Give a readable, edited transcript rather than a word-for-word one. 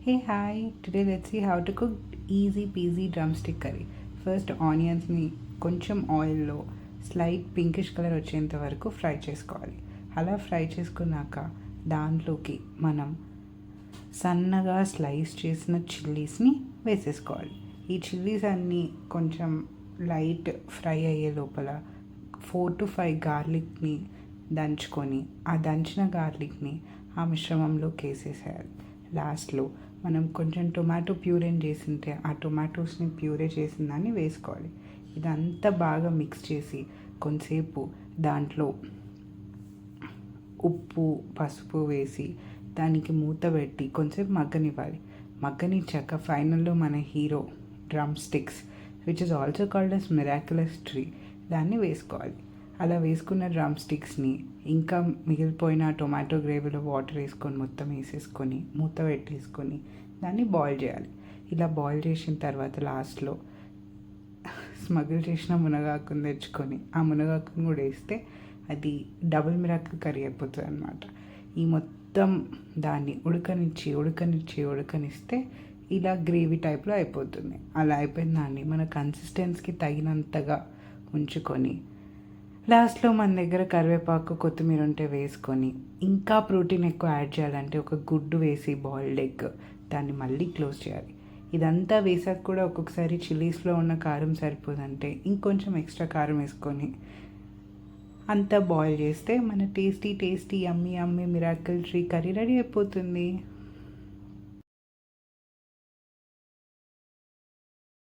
Hey, hi. Today let's see how to cook easy peasy drumstick curry. First ఆనియన్స్ని కొంచెం ఆయిల్లో slight pinkish colour వచ్చేంత వరకు fry చేసుకోవాలి. అలా ఫ్రై చేసుకున్నాక దాంట్లోకి మనం సన్నగా స్లైస్ చేసిన చిల్లీస్ని వేసేసుకోవాలి. ఈ చిల్లీస్ అన్నీ కొంచెం లైట్ ఫ్రై అయ్యే లోపల 4 to 5 గార్లిక్ని దంచుకొని ఆ దంచిన గార్లిక్ని ఆ మిశ్రమంలోకి వేసేసేయాలి. లాస్ట్లో మనం కొంచెం టొమాటో ప్యూరేని చేసింటే ఆ టొమాటోస్ని ప్యూరే చేసిన దాన్ని వేసుకోవాలి. ఇదంతా బాగా మిక్స్ చేసి కొంతసేపు దాంట్లో ఉప్పు పసుపు వేసి దానికి మూత పెట్టి కొంచెంసేపు మగ్గనివ్వాలి. మగ్గనిచ్చాక ఫైనల్లో మన hero drum sticks which is also called as miraculous tree దాన్ని వేసుకోవాలి. అలా వేసుకున్న డ్రమ్ స్టిక్స్ని ఇంకా మిగిలిపోయిన టొమాటో గ్రేవీలో వాటర్ వేసుకొని మొత్తం వేసేసుకొని మూత పెట్టేసుకొని దాన్ని బాయిల్ చేయాలి. ఇలా బాయిల్ చేసిన తర్వాత లాస్ట్లో స్మగుల్ చేసిన మునగాకుని తెచ్చుకొని ఆ మునగాకుని కూడా వేస్తే అది డబుల్ మిరాకిల్ కర్రీ అయిపోతుంది అన్నమాట. ఈ మొత్తం దాన్ని ఉడకనిస్తే ఇలా గ్రేవీ టైప్లో అయిపోతుంది. అలా అయిపోయిన దాన్ని మన కన్సిస్టెన్సీకి తగినంతగా ఉంచుకొని లాస్ట్లో మన దగ్గర కరివేపాకు కొత్తిమీర ఉంటే వేసుకొని ఇంకా ప్రోటీన్ ఎక్కువ యాడ్ చేయాలంటే ఒక గుడ్డు వేసి బాయిల్డ్ ఎగ్ దాన్ని మళ్ళీ క్లోజ్ చేయాలి. ఇదంతా వేసాక కూడా ఒక్కొక్కసారి చిల్లీస్లో ఉన్న కారం సరిపోదంటే ఇంకొంచెం ఎక్స్ట్రా కారం వేసుకొని అంతా బాయిల్ చేస్తే మన టేస్టీ యమ్మీ మిరాకిల్ ట్రీ కర్రీ రెడీ అయిపోతుంది.